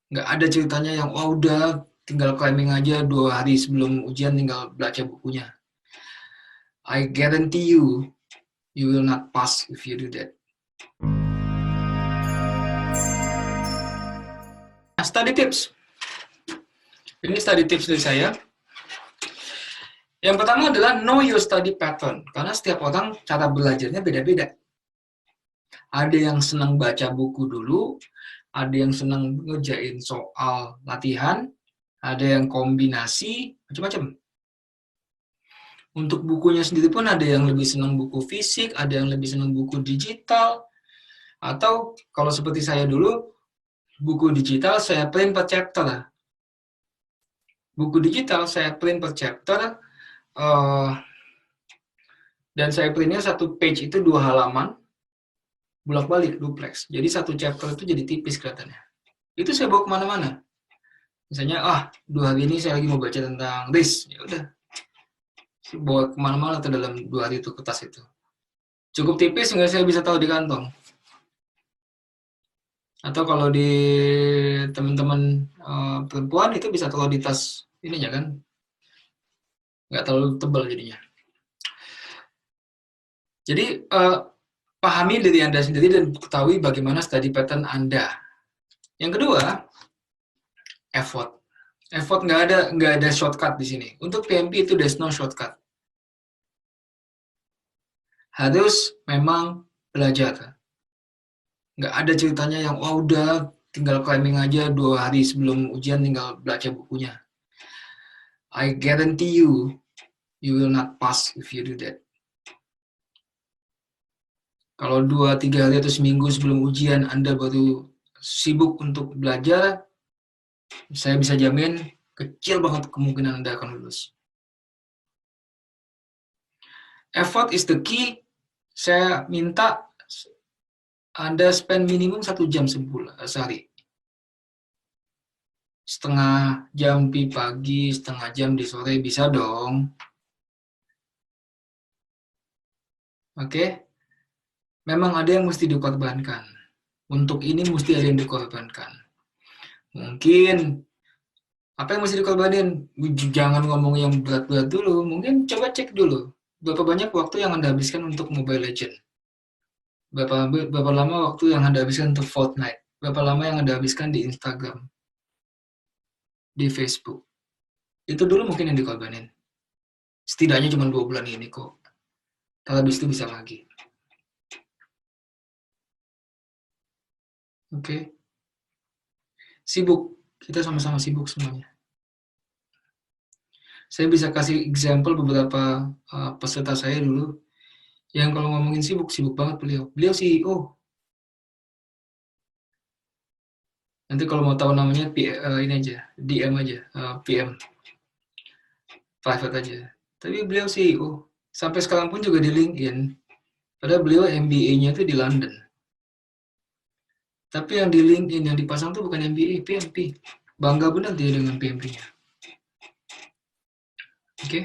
Nggak ada ceritanya yang, wah udah tinggal climbing aja 2 hari sebelum ujian tinggal baca bukunya. I guarantee you, you will not pass if you do that. Nah, study tips. Ini study tips dari saya. Yang pertama adalah know your study pattern. Karena setiap orang cara belajarnya beda-beda. Ada yang senang baca buku dulu, ada yang senang ngerjain soal latihan, ada yang kombinasi, macam-macam. Untuk bukunya sendiri pun ada yang lebih senang buku fisik, ada yang lebih senang buku digital, atau kalau seperti saya dulu, buku digital saya print per chapter. Buku digital saya print per chapter, dan saya printnya satu page itu 2 halaman, bolak-balik duplex. Jadi satu chapter itu jadi tipis kelihatannya. Itu saya bawa kemana-mana. Misalnya, 2 hari ini saya lagi mau baca tentang this, ya udah, bawa kemana-mana atau dalam 2 hari itu kertas itu. Cukup tipis sehingga saya bisa tahu di kantong. Atau kalau di teman-teman perempuan itu bisa taruh di tas ininya kan, nggak terlalu tebal jadinya. Jadi pahami diri Anda sendiri dan ketahui bagaimana study pattern Anda. Yang kedua, effort. Effort nggak ada shortcut di sini. Untuk PMP itu there's no shortcut. Harus memang belajar. Nggak ada ceritanya yang, wah udah tinggal climbing aja 2 hari sebelum ujian tinggal baca bukunya. I guarantee you, you will not pass if you do that. Kalau 2-3 hari atau seminggu sebelum ujian Anda baru sibuk untuk belajar, saya bisa jamin kecil banget kemungkinan Anda akan lulus. Effort is the key. Saya minta Anda spend minimum 1 jam sehari. Setengah jam di pagi, setengah jam di sore, bisa dong. Oke? Memang ada yang mesti dikorbankan. Untuk ini mesti ada yang dikorbankan. Mungkin apa yang mesti dikorbanin? Jangan ngomong yang berat-berat dulu. Mungkin coba cek dulu berapa banyak waktu yang Anda habiskan untuk Mobile Legends. Berapa lama waktu yang Anda habiskan untuk Fortnite. Berapa lama yang Anda habiskan di Instagram, di Facebook. Itu dulu mungkin yang dikorbanin. Setidaknya cuma 2 bulan ini kok. Kalau habis itu bisa lagi. Oke. Sibuk. Kita sama-sama sibuk semuanya. Saya bisa kasih example beberapa peserta saya dulu yang kalau ngomongin sibuk banget beliau. Beliau CEO. Nanti kalau mau tahu namanya ini aja, DM aja, PM, private aja. Tapi beliau CEO. Sampai sekarang pun juga di LinkedIn. Padahal beliau MBA-nya itu di London. Tapi yang di LinkedIn yang dipasang tuh bukan MBA, PMP. Bangga benar dia dengan PMP-nya. Oke.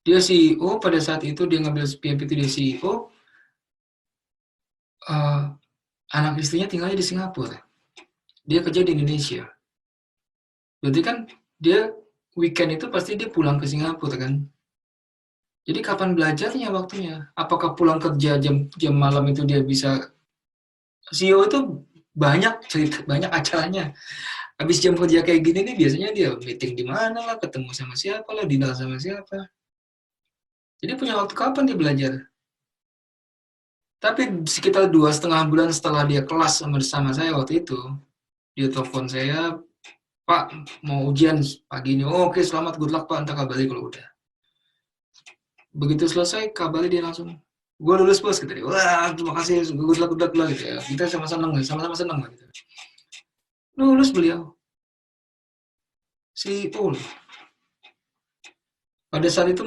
Dia CEO pada saat itu dia ngambil PMP itu dia CEO. Anak istrinya tinggalnya di Singapura. Dia kerja di Indonesia. Berarti kan dia weekend itu pasti dia pulang ke Singapura kan. Jadi kapan belajarnya waktunya? Apakah pulang kerja jam malam itu dia bisa? CEO itu banyak cerita, banyak acaranya. Habis jam kerja kayak gini nih biasanya dia meeting di mana lah, ketemu sama siapa lah, dinner sama siapa. Jadi punya waktu kapan dia belajar? Tapi sekitar 2,5 bulan setelah dia kelas sama saya waktu itu, dia telepon saya, Pak mau ujian pagi ini. Oh, oke, selamat, good luck Pak, entar kabari kalau udah. Begitu selesai, kabari dia langsung, gue lulus bos, gitu. Wah, terima kasih, good luck lah gitu ya. Kita sama-sama senang gitu. Lulus beliau, CEO. Pada saat itu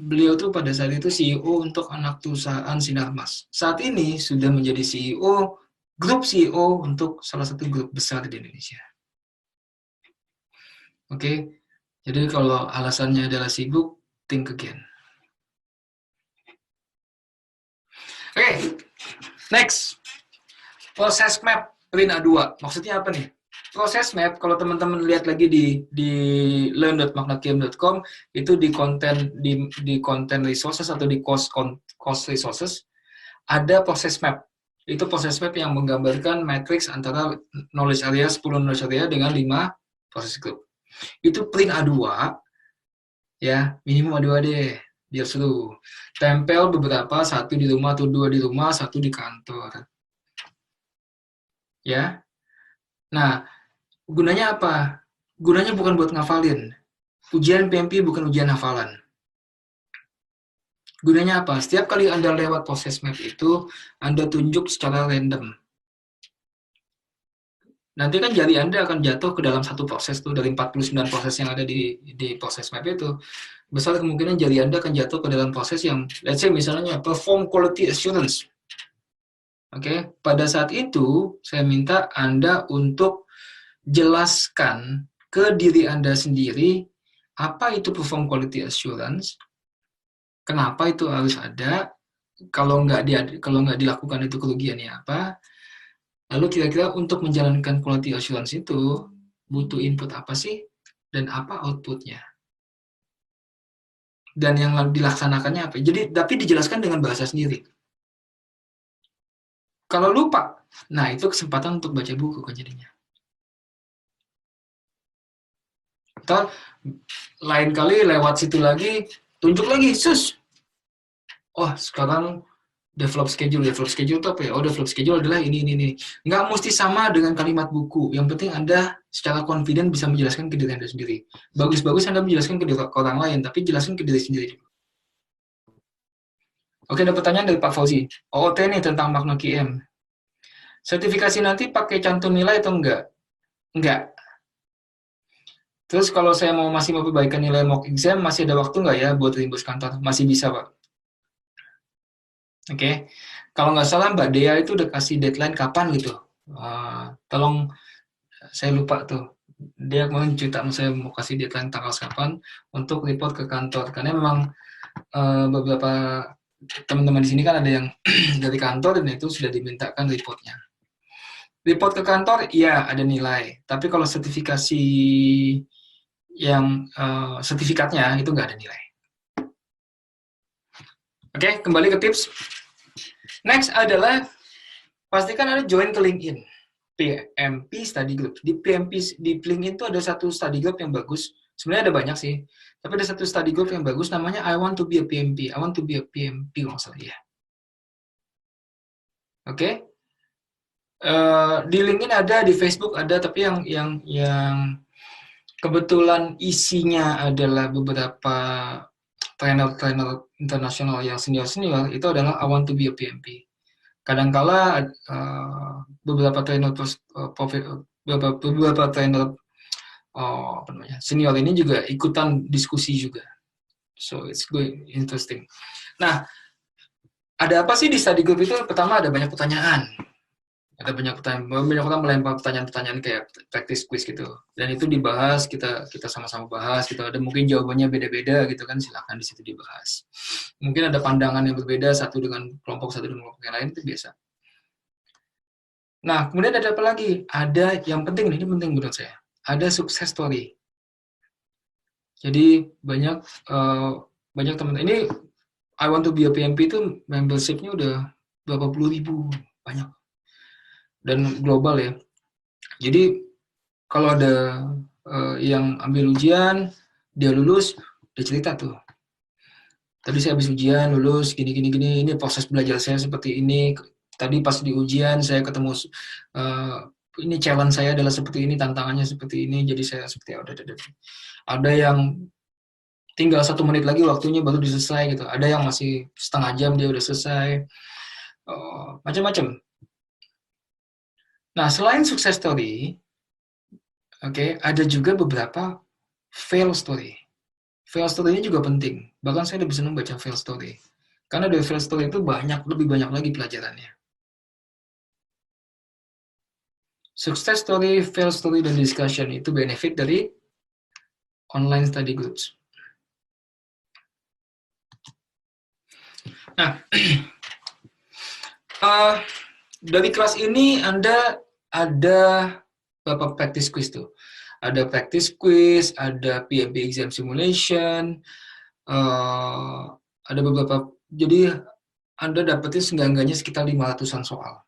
beliau tuh pada saat itu CEO untuk anak perusahaan Sinarmas. Saat ini sudah menjadi CEO, grup CEO untuk salah satu grup besar di Indonesia. Oke, jadi kalau alasannya adalah sibuk, think again. Oke, next. Proses map print A2. Maksudnya apa nih? Proses map, kalau teman-teman lihat lagi di learn.magnetgame.com, itu di konten resources atau di course resources, ada proses map. Itu proses map yang menggambarkan matrix antara knowledge area, 10 knowledge area dengan 5 proses group. Itu print A2, ya, minimum A2 deh, biar seru. Tempel beberapa, satu di rumah atau 2 di rumah, satu di kantor. Ya. Nah, gunanya apa? Gunanya bukan buat ngafalin. Ujian PMP bukan ujian hafalan. Gunanya apa? Setiap kali Anda lewat proses map itu, Anda tunjuk secara random. Nanti kan jari Anda akan jatuh ke dalam satu proses tuh, dari 49 proses yang ada di proses map itu. Besar kemungkinan jari Anda akan jatuh ke dalam proses yang, let's say misalnya, perform quality assurance. Oke, pada saat itu, saya minta Anda untuk jelaskan ke diri Anda sendiri, apa itu perform quality assurance, kenapa itu harus ada, kalau nggak dilakukan itu kerugiannya apa, lalu kira-kira untuk menjalankan quality assurance itu butuh input apa sih, dan apa outputnya, dan yang dilaksanakannya apa. Jadi, tapi dijelaskan dengan bahasa sendiri. Kalau lupa, nah itu kesempatan untuk baca buku kan jadinya. Atau lain kali lewat situ lagi, tunjuk lagi, sus. Oh, sekarang develop schedule itu apa ya? Oh, develop schedule adalah ini. Nggak mesti sama dengan kalimat buku. Yang penting Anda secara confident bisa menjelaskan ke diri Anda sendiri. Bagus-bagus Anda menjelaskan ke orang lain, tapi jelaskan ke diri sendiri. Oke, ada pertanyaan dari Pak Fauzi. OOT nih tentang makna QM. Sertifikasi nanti pakai cantum nilai atau enggak? Enggak. Terus kalau saya masih mau perbaikan nilai mock exam, masih ada waktu nggak ya buat reimburse kantor? Masih bisa, Pak. Oke. Kalau nggak salah Mbak Dea itu udah kasih deadline kapan gitu. Tolong, saya lupa tuh. Dia kemarin cerita sama saya mau kasih deadline tanggal kapan untuk report ke kantor. Karena memang beberapa teman-teman di sini kan ada yang dari kantor dan itu sudah dimintakan reportnya. Report ke kantor, iya ada nilai. Tapi kalau sertifikasi yang sertifikatnya itu nggak ada nilai. Oke, kembali ke tips. Next adalah pastikan Anda join ke LinkedIn. PMP Study Group. Di LinkedIn itu ada satu study group yang bagus. Sebenarnya ada banyak sih. Tapi ada satu study group yang bagus namanya I want to be a PMP. I want to be a PMP maksudnya ya. Oke. Di LinkedIn ada, di Facebook ada, tapi yang kebetulan isinya adalah beberapa trainer internasional yang senior itu adalah I want to be a PMP. Kadangkala beberapa trainer senior ini juga ikutan diskusi juga. So it's good, interesting. Nah, ada apa sih di study group itu? Pertama ada banyak pertanyaan. Ada banyak orang melempar pertanyaan-pertanyaan kayak practice quiz gitu. Dan itu dibahas, kita sama-sama bahas gitu. Ada mungkin jawabannya beda-beda gitu kan, silakan di situ dibahas. Mungkin ada pandangan yang berbeda satu dengan kelompok yang lain, itu biasa. Nah, kemudian ada apa lagi? Ada yang penting, ini penting menurut saya. Ada success story. Jadi banyak teman ini I want to be a PMP itu membership-nya udah berapa puluh ribu, banyak. Dan global ya. Jadi kalau ada yang ambil ujian, dia lulus, dia cerita tuh. Tadi saya habis ujian, lulus, gini, ini proses belajar saya seperti ini. Tadi pas di ujian saya ketemu, ini challenge saya adalah seperti ini, tantangannya seperti ini, jadi saya seperti ada yang tinggal 1 menit lagi waktunya baru selesai gitu. Ada yang masih setengah jam dia udah selesai. Macam-macam. Nah, selain success story, ada juga beberapa fail story. Fail story ini juga penting. Bahkan saya lebih senang baca fail story. Karena dari fail story itu lebih banyak lagi pelajarannya. Success story, fail story, dan discussion itu benefit dari online study groups. Nah, Dari kelas ini Anda ada beberapa practice quiz tuh. Ada practice quiz, ada PMP exam simulation, ada beberapa. Jadi Anda dapetin seenggak-enggaknya sekitar 500-an soal.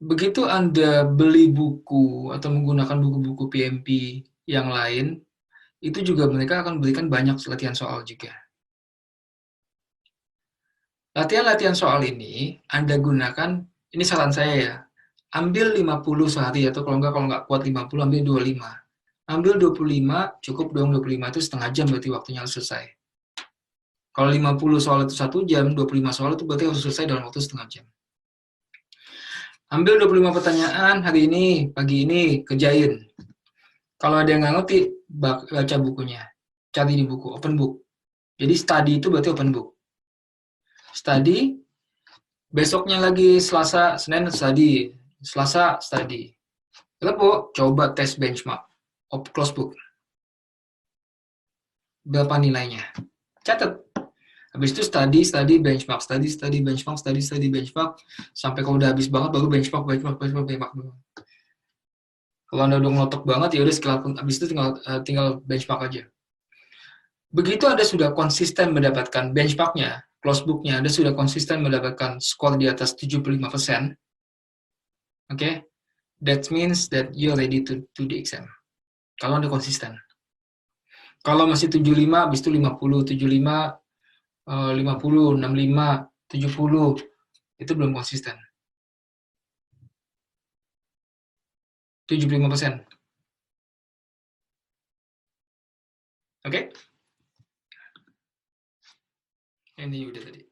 Begitu Anda beli buku atau menggunakan buku-buku PMP yang lain, itu juga mereka akan berikan banyak latihan soal juga. Latihan-latihan soal ini Anda gunakan, ini saran saya ya, ambil 50 sehari atau kalau nggak kuat 50, ambil 25. Ambil 25, cukup dong 25 itu setengah jam berarti waktunya harus selesai. Kalau 50 soal itu 1 jam, 25 soal itu berarti harus selesai dalam waktu setengah jam. Ambil 25 pertanyaan hari ini, pagi ini, kerjain. Kalau ada yang nggak ngerti, baca bukunya. Cari di buku, open book. Jadi study itu berarti open book. Study, besoknya lagi Selasa, Senin study, Selasa study. Lepo, coba tes benchmark, close book. Berapa nilainya? Catat. Habis itu study, benchmark, study, benchmark, sampai kalau udah habis banget baru benchmark. Kalau Anda udah ngelotok banget ya udah habis itu tinggal benchmark aja. Begitu Anda sudah konsisten mendapatkan benchmarknya, close booknya, Anda sudah konsisten mendapatkan skor di atas 75%, okay? That means that you're ready to do the exam. Kalau Anda konsisten. Kalau masih 75, habis itu 50, 75, 50, 65, 70, itu belum konsisten. 75%. Oke? Ini udah tadi.